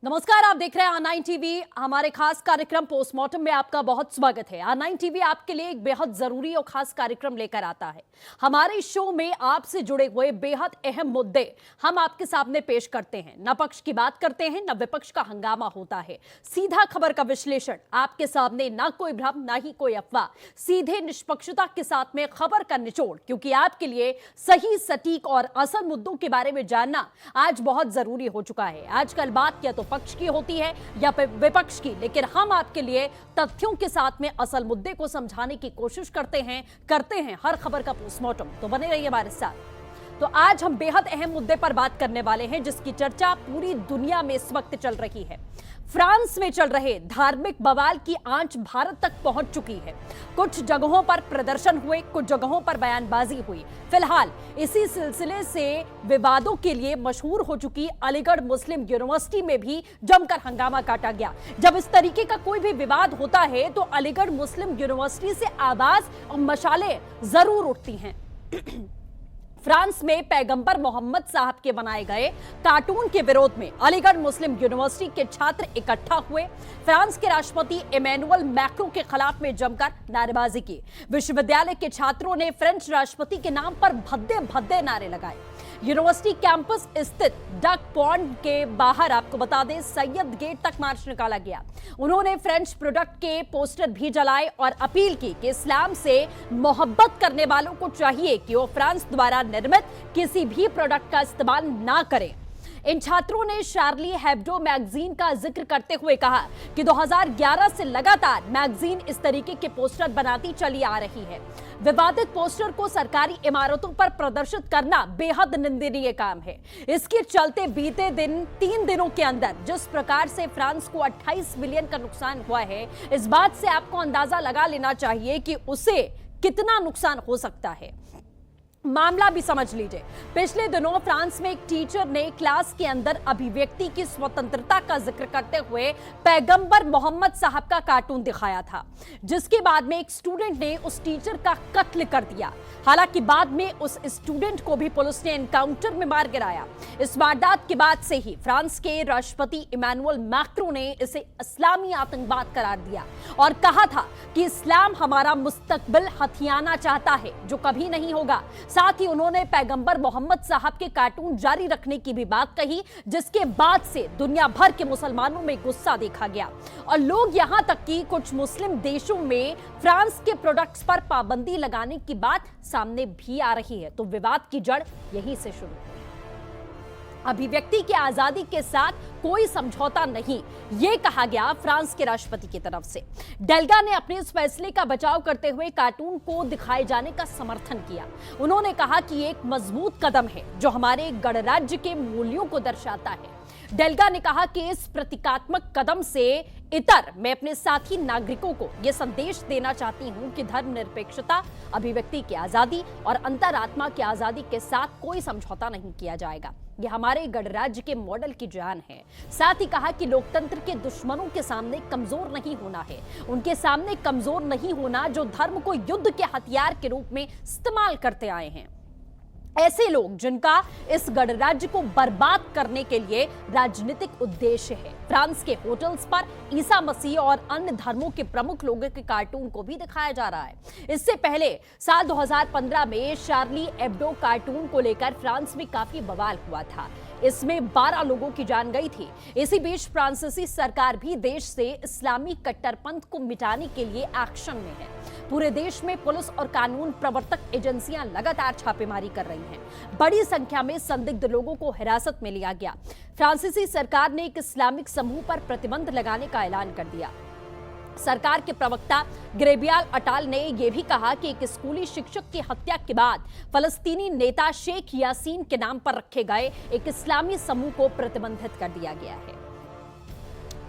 नमस्कार, आप देख रहे हैं R9 टीवी। हमारे खास कार्यक्रम पोस्टमार्टम में आपका बहुत स्वागत है। R9 टीवी आपके लिए एक बेहद जरूरी और खास कार्यक्रम लेकर आता है। हमारे शो में आपसे जुड़े हुए बेहद अहम मुद्दे हम आपके सामने पेश करते हैं। न पक्ष की बात करते हैं, न विपक्ष का हंगामा होता है। सीधा खबर का विश्लेषण आपके सामने, ना कोई भ्रम, ना ही कोई अफवाह, सीधे निष्पक्षता के साथ में खबर का निचोड़, क्योंकि आपके लिए सही, सटीक और असल मुद्दों के बारे में जानना आज बहुत जरूरी हो चुका है। आजकल बात या तो पक्ष की होती है या विपक्ष की, लेकिन हम आपके लिए तथ्यों के साथ में असल मुद्दे को समझाने की कोशिश करते हैं हर खबर का पोस्टमार्टम। तो बने रहिए हमारे साथ। तो आज हम बेहद अहम मुद्दे पर बात करने वाले हैं, जिसकी चर्चा पूरी दुनिया में इस वक्त चल रही है। फ्रांस में चल रहे धार्मिक बवाल की आंच भारत तक पहुंच चुकी है। कुछ जगहों पर प्रदर्शन हुए, कुछ जगहों पर बयानबाजी हुई। फिलहाल इसी सिलसिले से विवादों के लिए मशहूर हो चुकी अलीगढ़ मुस्लिम यूनिवर्सिटी में भी जमकर हंगामा काटा गया। जब इस तरीके का कोई भी विवाद होता है तो अलीगढ़ मुस्लिम यूनिवर्सिटी से आवाज और मशालें जरूर उठती हैं। फ्रांस में पैगंबर मोहम्मद साहब के बनाए गए कार्टून के विरोध में अलीगढ़ मुस्लिम यूनिवर्सिटी के छात्र इकट्ठा हुए। फ्रांस के राष्ट्रपति इमैनुअल मैक्रों के खिलाफ में जमकर नारेबाजी की। विश्वविद्यालय के छात्रों ने फ्रेंच राष्ट्रपति के नाम पर भद्दे भद्दे नारे लगाए। यूनिवर्सिटी कैंपस स्थित डक पॉन्ड के बाहर, आपको बता दें, सैयद गेट तक मार्च निकाला गया। उन्होंने फ्रेंच प्रोडक्ट के पोस्टर भी जलाए और अपील की कि इस्लाम से मोहब्बत करने वालों को चाहिए कि वो फ्रांस द्वारा निर्मित किसी भी प्रोडक्ट का इस्तेमाल ना करें। इन छात्रों ने शार्ली हेब्डो मैगजीन का जिक्र करते हुए कहा कि 2011 से लगातार मैगजीन इस तरीके के पोस्टर बनाती चली आ रही है। विवादित पोस्टर को सरकारी इमारतों पर प्रदर्शित करना बेहद निंदनीय काम है। इसके चलते बीते 3 दिनों के अंदर जिस प्रकार से फ्रांस को 28 मिलियन का नुकसान हुआ है, इस बात से आपको अंदाजा लगा लेना चाहिए कि उसे कितना नुकसान हो सकता है। मामला भी समझ लीजिए। पिछले दिनों फ्रांस में एक टीचर ने क्लास के अंदर अभिव्यक्ति की स्वतंत्रता का जिक्र करते हुए पैगंबर मोहम्मद साहब का कार्टून दिखाया था, जिसके बाद में एक स्टूडेंट ने उस टीचर का कत्ल कर दिया। हालांकि बाद में उस स्टूडेंट को भी पुलिस ने एनकाउंटर में मार गिराया। इस वारदात के बाद से ही फ्रांस के राष्ट्रपति इमैनुअल मैक्रों ने इसे इस्लामी आतंकवाद करार दिया और कहा था कि इस्लाम हमारा मुस्तकबिल हथियाना चाहता है, जो कभी नहीं होगा। साथ ही उन्होंने पैगंबर मोहम्मद साहब के कार्टून जारी रखने की भी बात कही, जिसके बाद से दुनिया भर के मुसलमानों में गुस्सा देखा गया और लोग यहां तक कि कुछ मुस्लिम देशों में फ्रांस के प्रोडक्ट्स पर पाबंदी लगाने की बात सामने भी आ रही है। तो विवाद की जड़ यहीं से शुरू हुई। अभिव्यक्ति की आजादी के साथ कोई समझौता नहीं, यह कहा गया फ्रांस के राष्ट्रपति की तरफ से। डेल्गा ने अपने इस फैसले का बचाव करते हुए कार्टून को दिखाए जाने का समर्थन किया। उन्होंने कहा कि एक मजबूत कदम है जो हमारे गणराज्य के मूल्यों को दर्शाता है। डेल्गा ने कहा कि इस प्रतीकात्मक कदम से इतर मैं अपने साथी नागरिकों को यह संदेश देना चाहती हूं कि धर्मनिरपेक्षता, अभिव्यक्ति की आजादी और अंतरात्मा की आजादी के साथ कोई समझौता नहीं किया जाएगा। यह हमारे गणराज्य के मॉडल की जान है। साथ ही कहा कि लोकतंत्र के दुश्मनों के सामने कमजोर नहीं होना है, उनके सामने कमजोर नहीं होना जो धर्म को युद्ध के हथियार के रूप में इस्तेमाल करते आए हैं। ऐसे लोग जिनका इस गणराज्य को बर्बाद करने के लिए राजनीतिक उद्देश्य है। फ्रांस के होटल्स पर ईसा मसीह और अन्य धर्मों के प्रमुख लोगों के कार्टून को भी दिखाया जा रहा है। इससे पहले साल 2015 में शार्ली एब्डो कार्टून को लेकर फ्रांस में काफी बवाल हुआ था। इसमें 12 लोगों की जान गई थी। इसी बीच फ्रांसीसी सरकार भी देश से इस्लामी कट्टरपंथ को मिटाने के लिए एक्शन में है। पूरे देश में पुलिस और कानून प्रवर्तक एजेंसियां लगातार छापेमारी कर रही हैं। बड़ी संख्या में संदिग्ध लोगों को हिरासत में लिया गया। फ्रांसीसी सरकार ने एक इस्लामिक समूह पर प्रतिबंध लगाने का ऐलान कर दिया। सरकार के प्रवक्ता ग्रेबियाल अटाल ने यह भी कहा कि एक स्कूली शिक्षक की हत्या के बाद फलस्तीनी नेता शेख यासीन के नाम पर रखे गए एक इस्लामी समूह को प्रतिबंधित कर दिया गया है।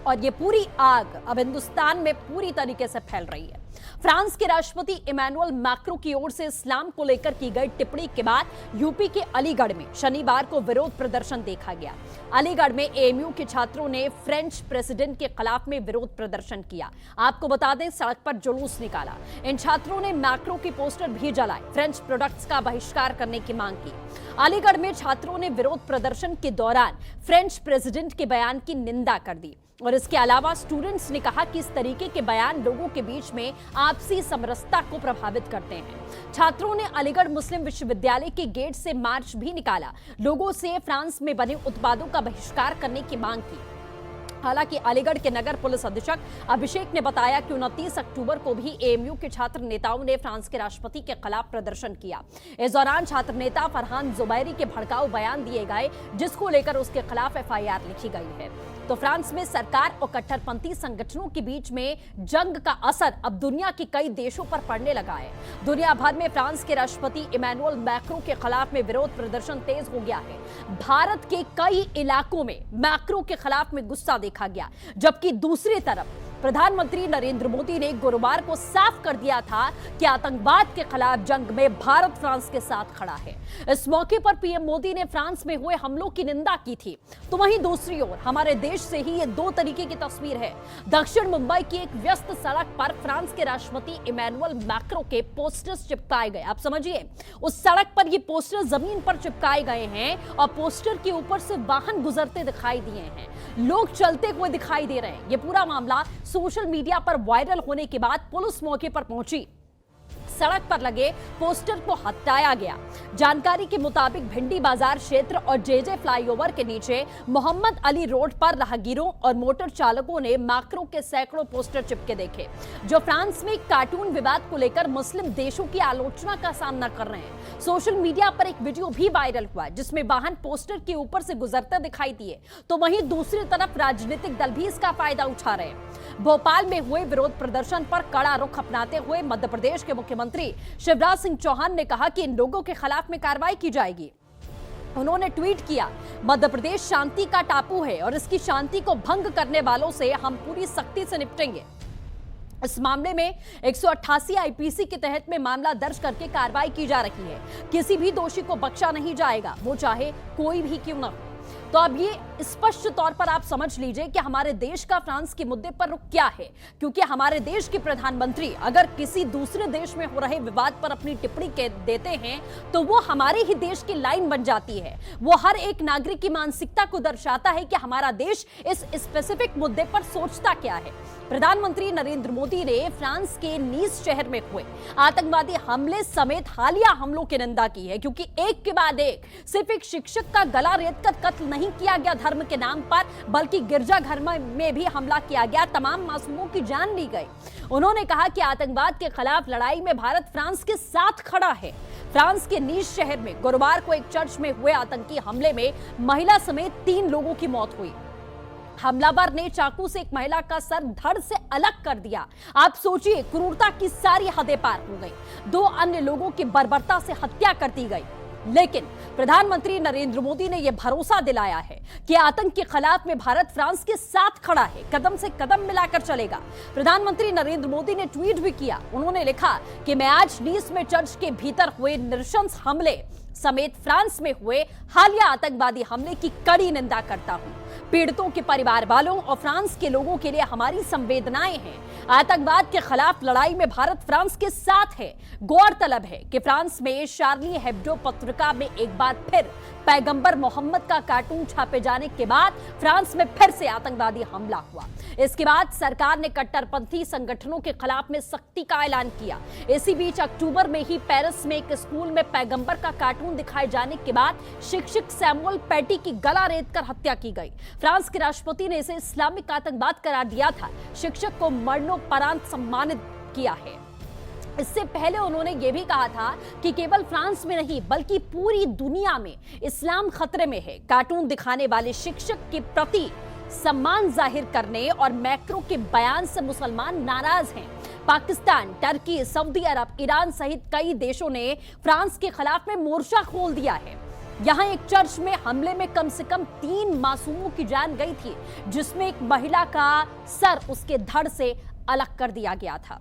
और ये पूरी आग अब हिंदुस्तान में पूरी तरीके से फैल रही है। फ्रांस के राष्ट्रपति इमैनुअल मैक्रों की ओर से इस्लाम को लेकर की गई टिप्पणी के बाद यूपी के अलीगढ़ में शनिवार को विरोध प्रदर्शन देखा गया। अलीगढ़ में एएमयू के छात्रों ने फ्रेंच प्रेसिडेंट के खिलाफ में विरोध प्रदर्शन किया। आपको बता दें, सड़क पर जुलूस निकाला। इन छात्रों ने मैक्रो के पोस्टर भी जलाए, फ्रेंच प्रोडक्ट्स का बहिष्कार करने की मांग की। अलीगढ़ में छात्रों ने विरोध प्रदर्शन के दौरान फ्रेंच प्रेसिडेंट के बयान की निंदा कर दी और इसके अलावा स्टूडेंट्स ने कहा कि इस तरीके के बयान लोगों के बीच में आपसी समरसता को प्रभावित करते हैं। छात्रों ने अलीगढ़ मुस्लिम विश्वविद्यालय के गेट से मार्च भी निकाला, लोगों से फ्रांस में बने उत्पादों का बहिष्कार करने की मांग की। हालांकि अलीगढ़ के नगर पुलिस अधीक्षक अभिषेक ने बताया कि 29 अक्टूबर को भी एएमयू के छात्र नेताओं ने फ्रांस के राष्ट्रपति के खिलाफ प्रदर्शन किया। इस दौरान छात्र नेता फरहान जुबैरी के भड़काऊ बयान दिए गए, जिसको लेकर उसके खिलाफ एफआईआर लिखी गई है। तो फ्रांस में सरकार और कट्टरपंथी संगठनों के बीच में जंग का असर अब दुनिया के कई देशों पर पड़ने लगा है। दुनिया भर में फ्रांस के राष्ट्रपति इमैनुअल मैक्रों के खिलाफ में विरोध प्रदर्शन तेज हो गया है। भारत के कई इलाकों में मैक्रों के खिलाफ में गुस्सा देखा गया, जबकि दूसरी तरफ प्रधानमंत्री नरेंद्र मोदी ने गुरुवार को साफ कर दिया था कि आतंकवाद के खिलाफ जंग में भारत फ्रांस के साथ खड़ा है। इस मौके पर पीएम मोदी ने फ्रांस में हुए हमलों की निंदा की थी। तो वहीं दूसरी ओर हमारे देश से ही ये दो तरीके की तस्वीर है। दक्षिण मुंबई की एक व्यस्त सड़क पर फ्रांस के राष्ट्रपति इमैनुअल मैक्रों के पोस्टर्स चिपकाए गए। आप समझिए, उस सड़क पर ये पोस्टर जमीन पर चिपकाए गए हैं और पोस्टर के ऊपर से वाहन गुजरते दिखाई दिए हैं, लोग चलते हुए दिखाई दे रहे हैं। ये पूरा मामला सोशल मीडिया पर वायरल होने के बाद पुलिस मौके पर पहुंची, सड़क पर लगे पोस्टर को हटाया गया। जानकारी के मुताबिक भिंडी बाजार क्षेत्र और जेजे फ्लाईओवर के नीचे मोहम्मद अली रोड पर राहगीरों और मोटर चालकों ने मैक्रो के सैकड़ों पोस्टर चिपके देखे, जो फ्रांस में कार्टून विवाद को लेकर मुस्लिम देशों की आलोचना का सामना कर रहे हैं। सोशल मीडिया पर एक वीडियो भी वायरल हुआ, जिसमें वाहन पोस्टर के ऊपर से गुजरते दिखाई दिए। तो वहीं दूसरी तरफ राजनीतिक दल भी इसका फायदा उठा रहे हैं। भोपाल में हुए विरोध प्रदर्शन पर कड़ा रुख अपनाते हुए मध्य प्रदेश के मुख्यमंत्री शिवराज सिंह चौहान ने कहा कि इन लोगों के खिलाफ में कार्रवाई की जाएगी। उन्होंने ट्वीट किया, मध्य प्रदेश शांति का टापू है और इसकी शांति को भंग करने वालों से हम पूरी सख्ती से निपटेंगे। इस मामले में 188 आईपीसी के तहत में मामला दर्ज करके कार्रवाई की जा रही है। किसी भी दोषी को बख्शा नहीं जाएगा, वो चाहे कोई भी क्यों न हो। तो अब ये स्पष्ट तौर पर आप समझ लीजिए कि हमारे देश का फ्रांस के मुद्दे पर रुख क्या है, क्योंकि हमारे देश के प्रधानमंत्री अगर किसी दूसरे देश में हो रहे विवाद पर अपनी टिप्पणी देते हैं तो वो हमारे ही देश की लाइन बन जाती है। वो हर एक नागरिक की मानसिकता को दर्शाता है कि हमारा देश इस स्पेसिफिक मुद्दे पर सोचता क्या है। प्रधानमंत्री नरेंद्र मोदी ने फ्रांस के नीस शहर में हुए आतंकवादी हमले समेत हालिया हमलों की निंदा की है, क्योंकि एक के बाद एक सिर्फ एक शिक्षक का गला रेतकर कत्ल नहीं किया गया धर्म के नाम पर, बल्कि गिरजाघर में भी हमला किया गया, तमाम मासूमों की जान ली गई। उन्होंने कहा कि आतंकवाद के खिलाफ लड़ाई में भारत फ्रांस के साथ खड़ा है। फ्रांस के नीस शहर में गुरुवार को एक चर्च में हुए आतंकी हमले में महिला समेत 3 लोगों की मौत हुई। हमलावर ने चाकू से एक महिला का सर धड़ से अलग कर दिया। आप सोचिए, क्रूरता की सारी हदें पार हो गई। 2 अन्य लोगों की बर्बरता से हत्या कर दी गई। लेकिन प्रधानमंत्री नरेंद्र मोदी ने यह भरोसा दिलाया है कि आतंक के खिलाफ में भारत फ्रांस के साथ खड़ा है, कदम से कदम मिलाकर चलेगा। प्रधानमंत्री नरेंद्र मोदी ने ट्वीट भी किया। उन्होंने लिखा कि मैं आज नीस में चर्च के भीतर हुए नृशंस हमले समेत फ्रांस में हुए हालिया आतंकवादी हमले की कड़ी निंदा करता हूं। पीड़ितों के परिवार वालों और फ्रांस के लोगों के लिए हमारी संवेदनाएं हैं। आतंकवाद के खिलाफ लड़ाई में भारत फ्रांस के साथ है। गौरतलब है कि फ्रांस में शार्ली हेब्डो पत्रिका में एक बार फिर पैगंबर मोहम्मद का कार्टून छापे जाने के बाद फ्रांस में फिर से आतंकवादी हमला हुआ। इसके बाद सरकार ने कट्टरपंथी संगठनों के खिलाफ में सख्ती का ऐलान किया। इसी बीच अक्टूबर में ही पेरिस में एक स्कूल में पैगंबर का कार्टून दिखाए जाने के बाद शिक्षक सैमुअल पैटी की गला रेतकर हत्या की गई। फ्रांस के राष्ट्रपति ने इसे इस्लामिक आतंकवाद करार दिया था। शिक्षक को मरणोपरांत सम्मानित किया है। इससे पहले उन्होंने यह भी कहा था कि केवल फ्रांस में नहीं बल्कि पूरी दुनिया में इस्लाम खतरे में है। कार्टून दिखाने वाले शिक्षक के प्रति सम्मान जाहिर करने और मैक्रो के बयान से मुसलमान नाराज हैं। पाकिस्तान, टर्की, सऊदी अरब, ईरान सहित कई देशों ने फ्रांस के खिलाफ में मोर्चा खोल दिया है। यहां एक चर्च में हमले में कम से कम 3 मासूमों की जान गई थी, जिसमें एक महिला का सर उसके धड़ से अलग कर दिया गया था।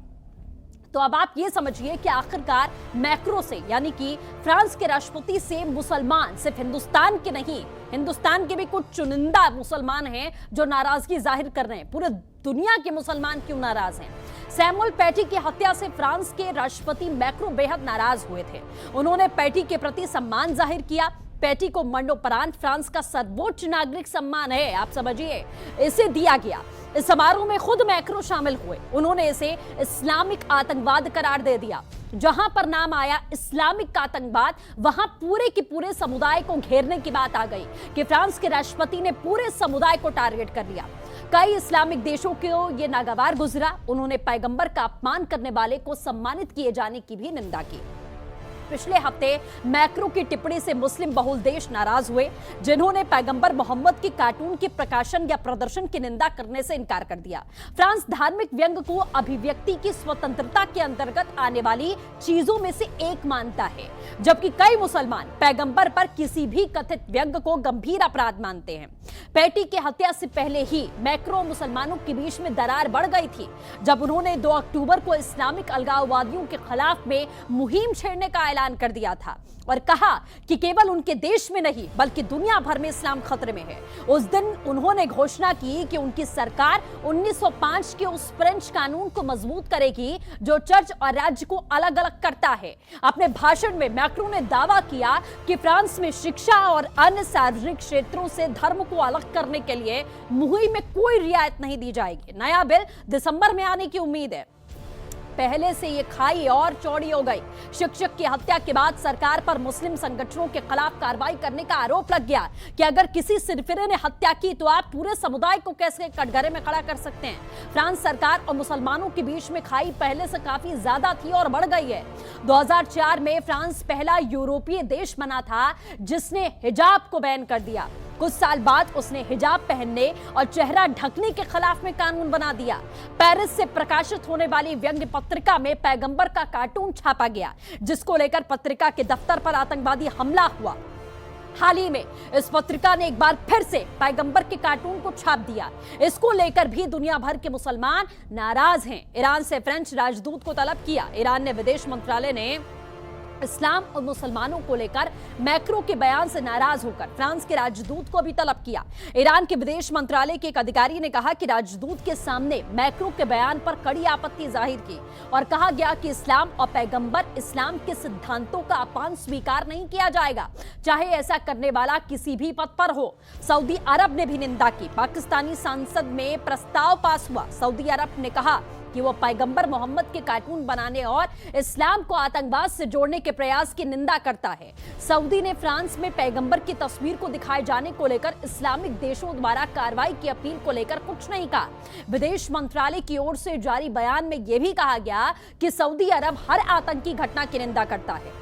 तो अब आप ये समझिए कि आखिरकार मैक्रो से, यानी कि फ्रांस के राष्ट्रपति से मुसलमान सिर्फ हिंदुस्तान के नहीं, हिंदुस्तान के भी कुछ चुनिंदा मुसलमान हैं जो नाराजगी जाहिर कर रहे हैं। पूरे दुनिया के मुसलमान क्यों नाराज हैं? सैमुअल पैटी की हत्या से फ्रांस के राष्ट्रपति मैक्रो बेहद नाराज हुए थे। उन्होंने पैटी के प्रति सम्मान जाहिर किया। पैटी को मरणोपरांत फ्रांस का सर्वोच्च नागरिक सम्मान है, आप समझिए, इसे दिया गया। इस समारोह में खुद मैक्रो शामिल हुए। उन्होंने इसे इस्लामिक आतंकवाद करार दे दिया। जहां पर नाम आया इस्लामिक आतंकवाद, वहां पूरे के पूरे समुदाय को घेरने की बात आ गई कि फ्रांस के राष्ट्रपति ने पूरे समुदाय को टारगेट कर लिया। कई इस्लामिक देशों को यह नागवार गुजरा। उन्होंने पैगंबर का अपमान करने वाले को सम्मानित किए जाने की भी निंदा की। पिछले हफ्ते मैक्रो की टिप्पणी से मुस्लिम बहुल देश नाराज हुए, जिन्होंने पैगंबर मोहम्मद के कार्टून के प्रकाशन या प्रदर्शन की निंदा करने से इनकार कर दिया। फ्रांस धार्मिक व्यंग को अभिव्यक्ति की स्वतंत्रता के अंतर्गत आने वाली चीजों में से एक मानता है, जबकि कई मुसलमान पैगंबर पर किसी भी कथित व्यंग को गंभीर अपराध मानते हैं। पैटी की हत्या से पहले ही मैक्रो मुसलमानों के बीच में दरार बढ़ गई थी, जब उन्होंने 2 अक्टूबर को इस्लामिक अलगाववादियों के खिलाफ में मुहिम छेड़ने का ऐलान कर दिया था और कहा कि केवल उनके देश में नहीं बल्कि दुनिया भर में इस्लाम खतरे में है। उस दिन उन्होंने घोषणा की कि उनकी सरकार 1905 के उस फ्रेंच कानून को मजबूत करेगी जो चर्च और राज्य को अलग अलग करता है। अपने भाषण में मैक्रो ने दावा किया कि फ्रांस में शिक्षा और अन्य सार्वजनिक क्षेत्रों से धर्म को अलग करने के लिए मुहिम में कोई रियायत नहीं दी जाएगी। नया बिल दिसंबर में आने की उम्मीद है। पहले से ये खाई और चौड़ी हो गई। शिक्षक की हत्या के बाद सरकार पर मुस्लिम संगठनों के खिलाफ कार्रवाई करने का आरोप लग गया कि अगर किसी सिरफिरे ने हत्या की तो आप पूरे समुदाय को कैसे कटघरे में खड़ा कर सकते हैं। फ्रांस सरकार और मुसलमानों के बीच में खाई पहले से काफी ज्यादा थी और बढ़ गई है। 2004 में फ्रांस पहला यूरोपीय देश बना था जिसने हिजाब को बैन कर दिया। कुछ साल बाद उसने हिजाब पहनने और चेहरा ढकने के खिलाफ में कानून बना दिया। पेरिस से प्रकाशित होने वाली व्यंग्य पत्रिका में पैगंबर का कार्टून छापा गया, जिसको लेकर पत्रिका के दफ्तर पर आतंकवादी हमला हुआ। हाल ही में इस पत्रिका ने एक बार फिर से पैगंबर के कार्टून को छाप दिया। इसको लेकर भी दुनिया भर के मुसलमान नाराज हैं। ईरान से फ्रेंच राजदूत को तलब किया। ईरान ने विदेश मंत्रालय ने इस्लाम और मुसलमानों को लेकर मैक्रो के बयान से नाराज होकर फ्रांस के राजदूत को भी तलब किया। ईरान के विदेश मंत्रालय के एक अधिकारी ने कहा कि राजदूत के सामने मैक्रो के बयान पर कड़ी आपत्ति जाहिर की और कहा गया कि इस्लाम और पैगंबर इस्लाम के सिद्धांतों का अपमान स्वीकार नहीं किया जाएगा, चाहे ऐसा करने वाला किसी भी पद पर हो। सऊदी अरब ने भी निंदा की। पाकिस्तानी संसद में प्रस्ताव पास हुआ। सऊदी अरब ने कहा कि वो पैगंबर मोहम्मद के कार्टून बनाने और इस्लाम को आतंकवाद से जोड़ने के प्रयास की निंदा करता है। सऊदी ने फ्रांस में पैगंबर की तस्वीर को दिखाए जाने को लेकर इस्लामिक देशों द्वारा कार्रवाई की अपील को लेकर कुछ नहीं कहा। विदेश मंत्रालय की ओर से जारी बयान में यह भी कहा गया कि सऊदी अरब हर आतंकी घटना की निंदा करता है,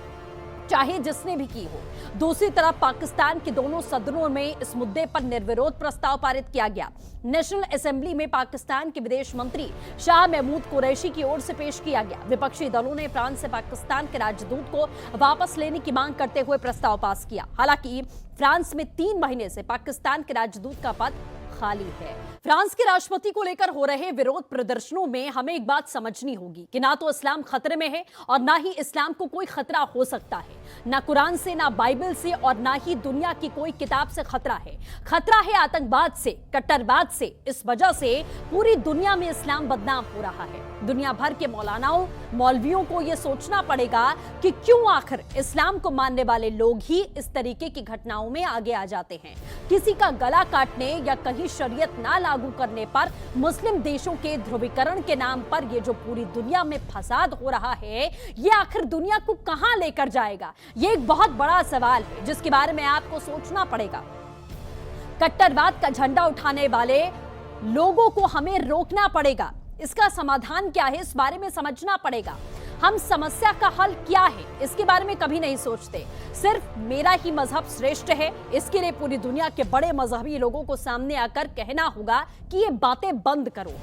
चाहे जिसने भी की हो। दूसरी तरफ पाकिस्तान के दोनों सदनों में इस मुद्दे पर निर्विरोध प्रस्ताव पारित किया गया। नेशनल असेंबली में पाकिस्तान के विदेश मंत्री शाह महमूद कुरैशी की ओर से पेश किया गया। विपक्षी दलों ने फ्रांस से पाकिस्तान के राजदूत को वापस लेने की मांग करते हुए प्रस्ताव पास किया। हालांकि फ्रांस में 3 महीने से पाकिस्तान के राजदूत का पद खाली है। फ्रांस के राष्ट्रपति को लेकर हो रहे विरोध प्रदर्शनों में हमें एक बात समझनी होगी कि ना तो इस्लाम खतरे में है और ना ही इस्लाम को कोई खतरा हो सकता है। ना कुरान से, ना बाइबल से और ना ही दुनिया की कोई किताब से खतरा है। खतरा है आतंकवाद से, कट्टरवाद से। इस वजह से पूरी दुनिया में इस्लाम बदनाम हो रहा है। दुनिया भर के मौलानाओं, मौलवियों को यह सोचना पड़ेगा कि क्यों आखिर इस्लाम को मानने वाले लोग ही इस तरीके की घटनाओं में आगे आ जाते हैं। किसी का गला काटने या कहीं शरीयत ना लागू करने पर मुस्लिम देशों के ध्रुवीकरण के नाम पर ये जो पूरी दुनिया में फसाद हो रहा है, ये आखिर दुनिया को कहां लेकर जाएगा? ये एक बहुत बड़ा सवाल है जिसके बारे में आपको सोचना पड़ेगा। कट्टरवाद का झंडा उठाने वाले लोगों को हमें रोकना पड़ेगा। इसका समाधान क्या है, इस बारे में समझना पड़ेगा। हम समस्या का हल क्या है, इसके बारे में कभी नहीं सोचते। सिर्फ मेरा ही मजहब श्रेष्ठ है, इसके लिए पूरी दुनिया के बड़े मजहबी लोगों को सामने आकर कहना होगा कि ये बातें बंद करो।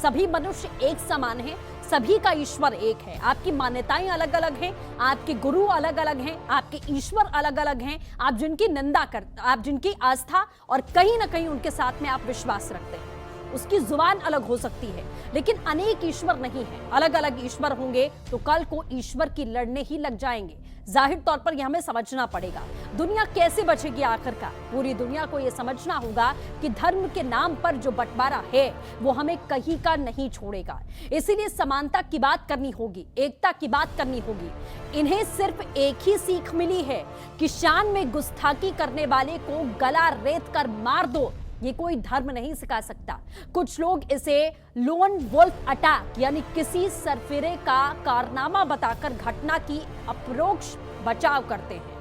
सभी मनुष्य एक समान हैं, सभी का ईश्वर एक है। आपकी मान्यताएं अलग अलग हैं, आपके गुरु अलग अलग हैं, आपके ईश्वर अलग अलग हैं, आप जिनकी निंदा करते, आप जिनकी आस्था और कहीं ना कहीं उनके साथ में आप विश्वास रखते हैं, उसकी जुबान अलग हो सकती है, लेकिन अनेक ईश्वर नहीं है। अलग अलग ईश्वर होंगे तो कल को ईश्वर की लड़ने ही लग जाएंगे। जाहिर तौर पर यह हमें समझना पड़ेगा। दुनिया कैसे बचेगी आखिरकार? पूरी दुनिया को यह समझना होगा कि धर्म के नाम पर जो बंटवारा है वो हमें कहीं का नहीं छोड़ेगा। इसीलिए समानता की बात करनी होगी, एकता की बात करनी होगी। इन्हें सिर्फ एक ही सीख मिली है कि शान में गुस्ताखी करने वाले को गला रेत कर मार दो। ये कोई धर्म नहीं सिखा सकता। कुछ लोग इसे लोन वुल्फ अटैक यानी किसी सरफिरे का कारनामा बताकर घटना की अपरोक्ष बचाव करते हैं,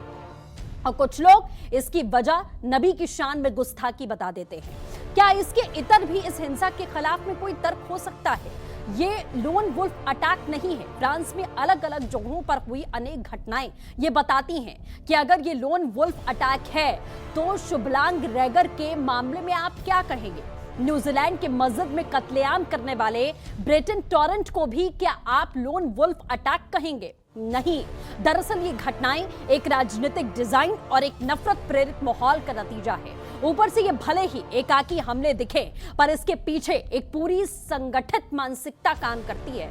और कुछ लोग इसकी वजह नबी की शान में गुस्ताखी बता देते हैं। क्या इसके इतर भी इस हिंसा के खिलाफ में कोई तर्क हो सकता है? ये लोन वुल्फ अटैक नहीं है। फ्रांस में अलग अलग जगहों पर हुई अनेक घटनाएं ये बताती हैं कि अगर ये लोन वुल्फ अटैक है तो शुभलांग रैगर के मामले में आप क्या कहेंगे? न्यूजीलैंड के मस्जिद में कत्लेआम करने वाले ब्रेटन टॉरेंट को भी क्या आप लोन वुल्फ अटैक कहेंगे? नहीं। दरअसल ये घटनाएं एक राजनीतिक डिजाइन और एक नफरत प्रेरित माहौल का नतीजा है। ऊपर से ये भले ही एकाकी हमले दिखे, पर इसके पीछे एक पूरी संगठित मानसिकता काम करती है।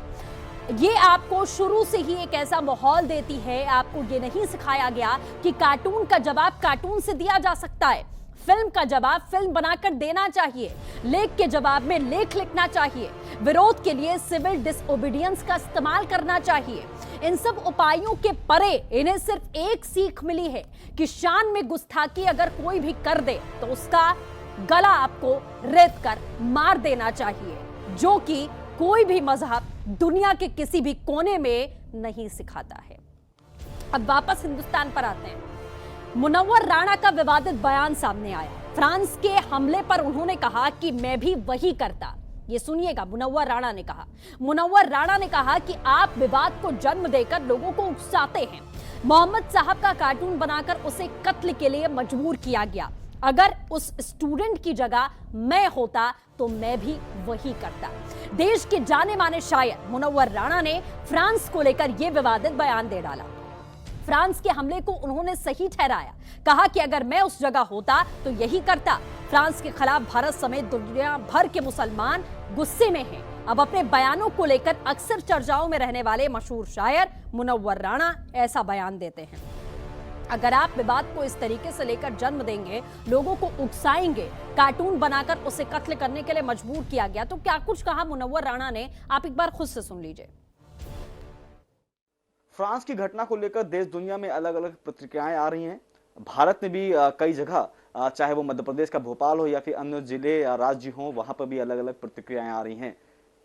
ये आपको शुरू से ही एक ऐसा माहौल देती है, आपको ये नहीं सिखाया गया कि कार्टून का जवाब कार्टून से दिया जा सकता है, फिल्म का जवाब फिल्म बनाकर देना चाहिए, लेख के जवाब में लेख लिखना चाहिए, विरोध के लिए सिविल डिसओबीडियंस का इस्तेमाल करना चाहिए। इन सब उपायों के परे इन्हें सिर्फ एक सीख मिली है कि शान में गुस्ताखी अगर कोई भी कर दे तो उसका गला आपको रेत कर मार देना चाहिए, जो कि कोई भी मजहब दुनिया के किसी भी कोने में नहीं सिखाता है। अब वापस हिंदुस्तान पर आते हैं। मुनव्वर राणा का विवादित बयान सामने आया। फ्रांस के हमले पर उन्होंने कहा कि मैं भी वही करता। ये सुनिएगा, मुनव्वर राणा ने कहा। मुनव्वर राणा ने कहा कि आप विवाद को जन्म देकर लोगों को उकसाते हैं। मोहम्मद साहब का कार्टून बनाकर उसे कत्ल के लिए मजबूर किया गया। अगर उस स्टूडेंट की जगह मैं होता तो मैं भी वही करता। देश के जाने माने शायर मुनव्वर राणा ने फ्रांस को लेकर यह विवादित बयान दे डाला। फ्रांस के हमले को उन्होंने सही ठहराया, कहा कि अगर मैं उस जगह होता तो यही करता। फ्रांस के खिलाफ भारत समेत दुनिया भर के मुसलमान गुस्से में हैं। अब अपने बयानों को लेकर अक्सर चर्चाओं में रहने वाले मशहूर शायर मुनव्वर राणा ऐसा बयान देते हैं। अगर आप विवाद को इस तरीके से लेकर जन्म देंगे, लोगों को उकसाएंगे, कार्टून बनाकर उसे कत्ल करने के लिए मजबूर किया गया, तो क्या कुछ कहा मुनव्वर राणा ने, आप एक बार खुद से सुन लीजिए। फ्रांस की घटना को लेकर देश दुनिया में अलग अलग प्रतिक्रियाएं आ रही हैं। भारत में भी कई जगह, चाहे वो मध्य प्रदेश का भोपाल हो या फिर अन्य जिले या राज्य हो, वहां पर भी अलग अलग प्रतिक्रियाएं आ रही हैं।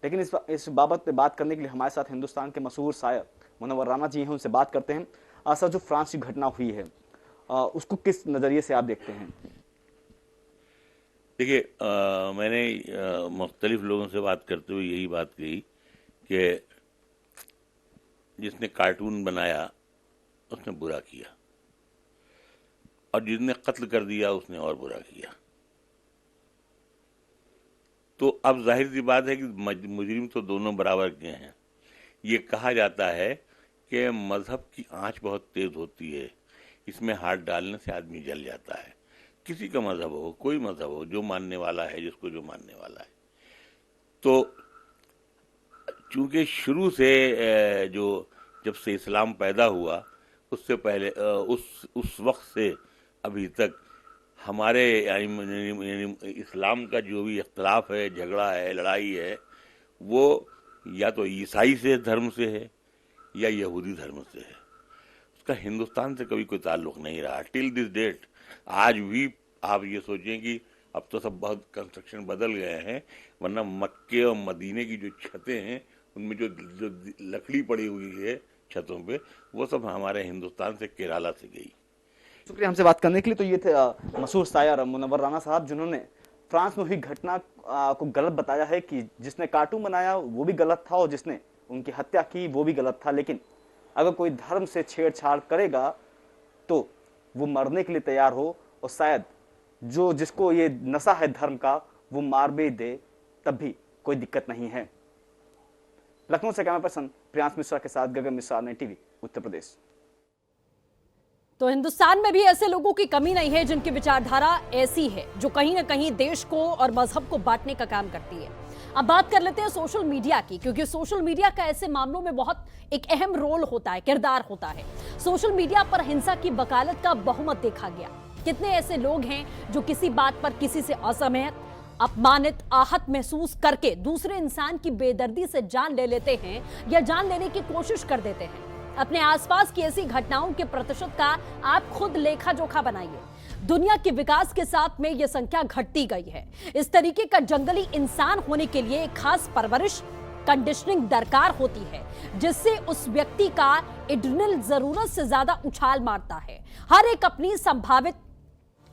लेकिन इस बाबत पे बात करने के लिए हमारे साथ हिंदुस्तान के मशहूर शायर मुनव्वर राणा जी हैं, उनसे बात करते हैं। सर, जो फ्रांस की घटना हुई है उसको किस नजरिए से आप देखते हैं? देखिए, मैंने मुख्तलिफ लोगों से बात करते हुए यही बात कही कि जिसने कार्टून बनाया उसने बुरा किया, और जिसने कत्ल कर दिया उसने और बुरा किया। तो अब जाहिर सी बात है कि मुजरिम तो दोनों बराबर के हैं। ये कहा जाता है कि मजहब की आंच बहुत तेज होती है, इसमें हाथ डालने से आदमी जल जाता है। किसी का मजहब हो, कोई मजहब हो, जो मानने वाला है, जिसको जो मानने वाला है। तो चूंकि शुरू से जब से इस्लाम पैदा हुआ, उससे पहले उस वक्त से अभी तक हमारे यानी इस्लाम का जो भी इख्तलाफ है, झगड़ा है, लड़ाई है, वो या तो ईसाई से धर्म से है या यहूदी धर्म से है। उसका हिंदुस्तान से कभी कोई ताल्लुक नहीं रहा टिल दिस डेट। आज भी आप ये सोचें कि अब तो सब बहुत कंस्ट्रक्शन बदल गए हैं, वरना मक्के और मदीने की जो छतें हैं उनमें जो लकड़ी पड़ी हुई है छतों पे, वो सब हमारे हिंदुस्तान से, केरला से गई। शुक्रिया हमसे बात करने के लिए। तो ये थे मशहूर शायर मुनव्वर राणा साहब, जिन्होंने फ्रांस में हुई घटना को गलत बताया है कि जिसने कार्टून बनाया वो भी गलत था और जिसने उनकी हत्या की वो भी गलत था। लेकिन अगर कोई धर्म से छेड़छाड़ करेगा तो वो मरने के लिए तैयार हो, और शायद जिसको ये नशा है धर्म का वो मार भी दे, तब भी कोई दिक्कत नहीं है। लखनऊ से कैमरा पर्सन प्रियांश मिश्रा के साथ गगन मिश्रा, नई टीवी, उत्तर प्रदेश। तो हिंदुस्तान में भी ऐसे लोगों की कमी नहीं है जिनकी विचारधारा ऐसी है जो कहीं ना कहीं देश को और मजहब को बांटने का काम करती है। अब बात कर लेते हैं सोशल मीडिया की, क्योंकि सोशल मीडिया का ऐसे मामलों में बहुत एक अहम रोल होता है, किरदार होता है। सोशल मीडिया पर हिंसा की वकालत का बहुमत देखा गया। कितने ऐसे लोग हैं जो किसी बात पर किसी से असहमत, अपमानित, आहत महसूस करके दूसरे इंसान की बेदर्दी से जान ले लेते हैं या जान लेने की कोशिश कर देते हैं। अपने आसपास की ऐसी घटनाओं के प्रतिशत का आप खुद लेखा जोखा बनाइए। दुनिया के विकास के साथ में यह संख्या घटती गई है। इस तरीके का जंगली इंसान होने के लिए एक खास परवरिश, कंडीशनिंग दरकार होती है, जिससे उस व्यक्ति का एड्रेनल जरूरत से ज्यादा उछाल मारता है। हर एक अपनी संभावित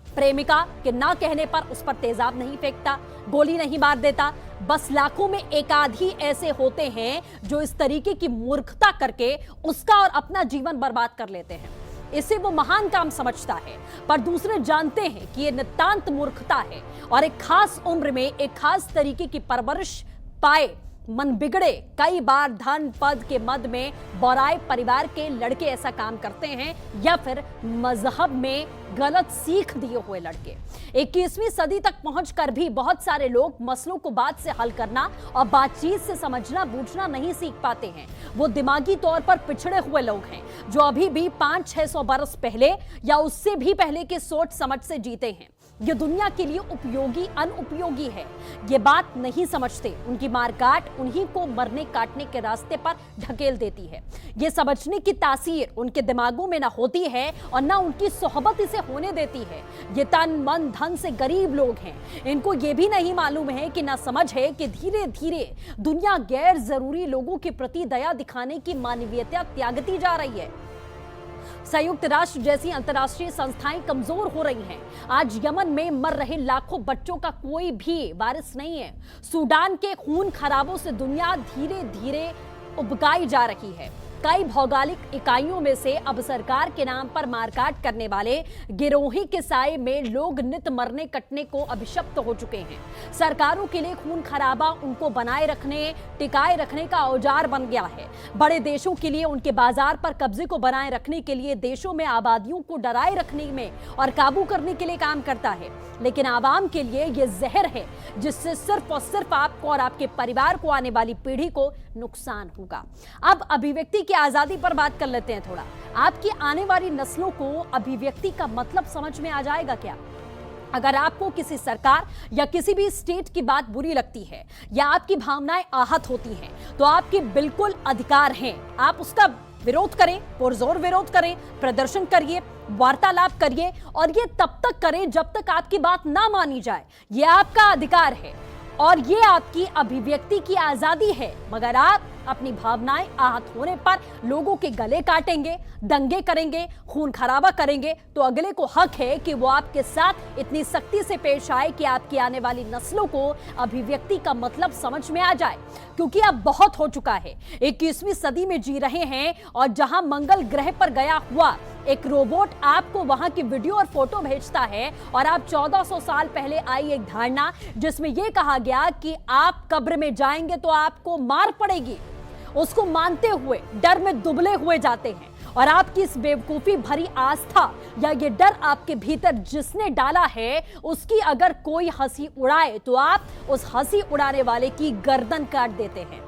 प्रेमिका के ना कहने पर उस पर तेजाब नहीं फेंकता, गोली नहीं मार देता। बस लाखों में एक आध ही ऐसे होते हैं जो इस तरीके की मूर्खता करके उसका और अपना जीवन बर्बाद कर लेते हैं। इसे वो महान काम समझता है, पर दूसरे जानते हैं कि ये नितांत मूर्खता है और एक खास उम्र में एक खास तरीके की परवरिश पाए मन बिगड़े, कई बार धन पद के मद में बौराए परिवार के लड़के ऐसा काम करते हैं, या फिर मजहब में गलत सीख दिए हुए लड़के। 21वीं सदी तक पहुंचकर भी बहुत सारे लोग मसलों को बात से हल करना और बातचीत से समझना बूझना नहीं सीख पाते हैं। वो दिमागी तौर पर पिछड़े हुए लोग हैं जो अभी भी 500-600 बरस पहले या उससे भी पहले के सोच समझ से जीते हैं। ये दुनिया के लिए उपयोगी अनुपयोगी है, ये बात नहीं समझते। उनकी मारकाट उन्हीं को मरने काटने के रास्ते पर ढकेल देती है। ये समझने की तासीर उनके दिमागों में ना होती है और ना उनकी सोहबत इसे होने देती है। ये तन मन धन से गरीब लोग हैं। इनको ये भी नहीं मालूम है कि ना समझ है कि धीरे धीरे दुनिया गैर जरूरी लोगों के प्रति दया दिखाने की मानवीयता त्यागती जा रही है। संयुक्त राष्ट्र जैसी अंतर्राष्ट्रीय संस्थाएं कमजोर हो रही हैं। आज यमन में मर रहे लाखों बच्चों का कोई भी वारिस नहीं है। सूडान के खून खराबों से दुनिया धीरे धीरे उबकाई जा रही है। कई भौगोलिक इकाइयों में से अब सरकार के नाम पर मारकाट करने वाले गिरोही के साए में लोग नित मरने कटने को अभिशप्त हो चुके हैं। सरकारों के लिए खून खराबा उनको बनाए रखने टिकाए रखने का औजार बन गया है। बड़े देशों के लिए उनके बाजार पर कब्जे को बनाए रखने के लिए देशों में आबादियों को डराए रखने में और काबू करने के लिए काम करता है। लेकिन आवाम के लिए यह जहर है जिससे सिर्फ और सिर्फ आपको और आपके परिवार को, आने वाली पीढ़ी को नुकसान होगा। अब अभिव्यक्ति की आजादी पर बात कर लेते हैं थोड़ा। आपकी आने वाली नस्लों को अभिव्यक्ति का मतलब समझ में आ जाएगा क्या? अगर आपको किसी सरकार या किसी भी स्टेट की बात बुरी लगती है या आपकी भावनाएं आहत होती हैं, तो आपके बिल्कुल अधिकार हैं। आप उसका विरोध करें, पुरजोर विरोध करें, प्रदर्शन करिए, वार्तालाप करिए, और ये तब तक करें जब तक आपकी बात ना मानी जाए। ये आपका अधिकार है और ये आपकी अभिव्यक्ति की आजादी है। मगर आप अपनी भावनाएं आहत होने पर लोगों के गले काटेंगे, दंगे करेंगे, खून खराबा करेंगे, तो अगले को हक है कि वो आपके साथ इतनी सख्ती से पेश आए कि आपकी आने वाली नस्लों को अभिव्यक्ति का मतलब समझ में आ जाए। क्योंकि अब बहुत हो चुका है। 21वीं सदी में जी रहे हैं और जहां मंगल ग्रह पर गया हुआ एक रोबोट आपको वहां की वीडियो और फोटो भेजता है और आप 1400 साल पहले आई एक धारणा जिसमें यह कहा गया कि आप कब्र में जाएंगे तो आपको मार पड़ेगी, उसको मानते हुए डर में दुबले हुए जाते हैं। और आपकी इस बेवकूफी भरी आस्था या ये डर आपके भीतर जिसने डाला है, उसकी अगर कोई हंसी उड़ाए तो आप उस हंसी उड़ाने वाले की गर्दन काट देते हैं।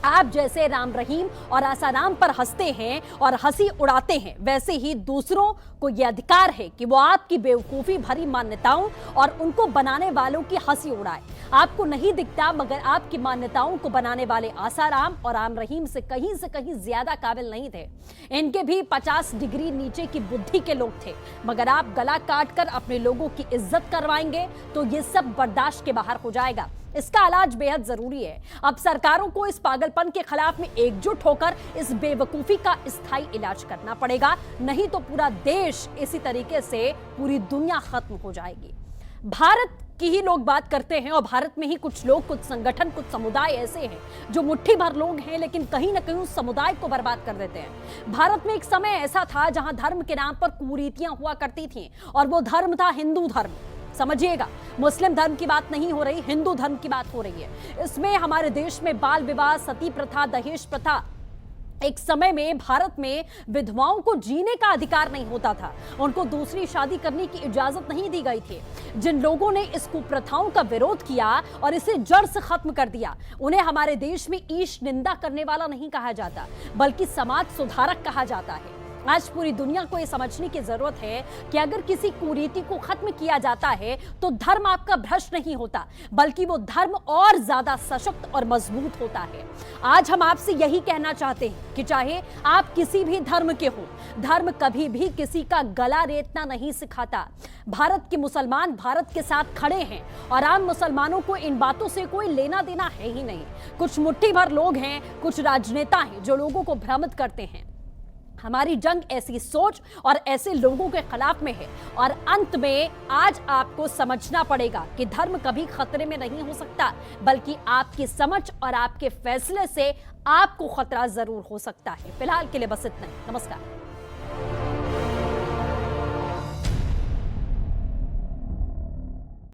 आप जैसे राम रहीम और आसाराम पर हंसते हैं और हंसी उड़ाते हैं, वैसे ही दूसरों को यह अधिकार है कि वो आपकी बेवकूफी भरी मान्यताओं और उनको बनाने वालों की हंसी उड़ाए। आपको नहीं दिखता, मगर आपकी मान्यताओं को बनाने वाले आसाराम और राम रहीम से कहीं ज्यादा काबिल नहीं थे। इनके भी 50 डिग्री नीचे की बुद्धि के लोग थे, मगर आप गला काट कर अपने लोगों की इज्जत करवाएंगे तो ये सब बर्दाश्त के बाहर हो जाएगा। इसका इलाज बेहद जरूरी है। अब सरकारों को इस पागलपन के खिलाफ में एकजुट होकर इस बेवकूफी का स्थायी इलाज करना पड़ेगा, नहीं तो पूरा देश इसी तरीके से पूरी दुनिया खत्म हो जाएगी। भारत की ही लोग बात करते हैं और भारत में ही कुछ लोग, कुछ संगठन, कुछ समुदाय ऐसे हैं जो मुट्ठी भर लोग हैं लेकिन कहीं ना कहीं उस समुदाय को बर्बाद कर देते हैं। भारत में एक समय ऐसा था जहां धर्म के नाम पर कुरीतियां हुआ करती थीं और वो धर्म था हिंदू धर्म। समझिएगा, मुस्लिम धर्म की बात नहीं हो रही, हिंदू धर्म की बात हो रही है। इसमें हमारे देश में बाल विवाह, सती प्रथा, दहेज प्रथा, एक समय में भारत में विधवाओं को जीने का अधिकार नहीं होता था, उनको दूसरी शादी करने की इजाजत नहीं दी गई थी। जिन लोगों ने इस कुप्रथाओं का विरोध किया और इसे जड़ से खत्म कर दिया, उन्हें हमारे देश में ईश निंदा करने वाला नहीं कहा जाता, बल्कि समाज सुधारक कहा जाता है। आज पूरी दुनिया को यह समझने की जरूरत है कि अगर किसी कुरीति को खत्म किया जाता है तो धर्म आपका भ्रष्ट नहीं होता, बल्कि वो धर्म और ज्यादा सशक्त और मजबूत होता है। आज हम आपसे यही कहना चाहते हैं कि चाहे आप किसी भी धर्म के हो, धर्म कभी भी किसी का गला रेतना नहीं सिखाता। भारत के मुसलमान भारत के साथ खड़े हैं और आम मुसलमानों को इन बातों से कोई लेना देना है ही नहीं। कुछ मुट्ठी भर लोग हैं, कुछ राजनेता हैं जो लोगों को भ्रमित करते हैं। हमारी जंग ऐसी सोच और ऐसे लोगों के खिलाफ में है और अंत में आज आपको समझना पड़ेगा कि धर्म कभी खतरे में नहीं हो सकता, बल्कि आपकी समझ और आपके फैसले से आपको खतरा जरूर हो सकता है। फिलहाल के लिए बस इतना ही। नमस्कार।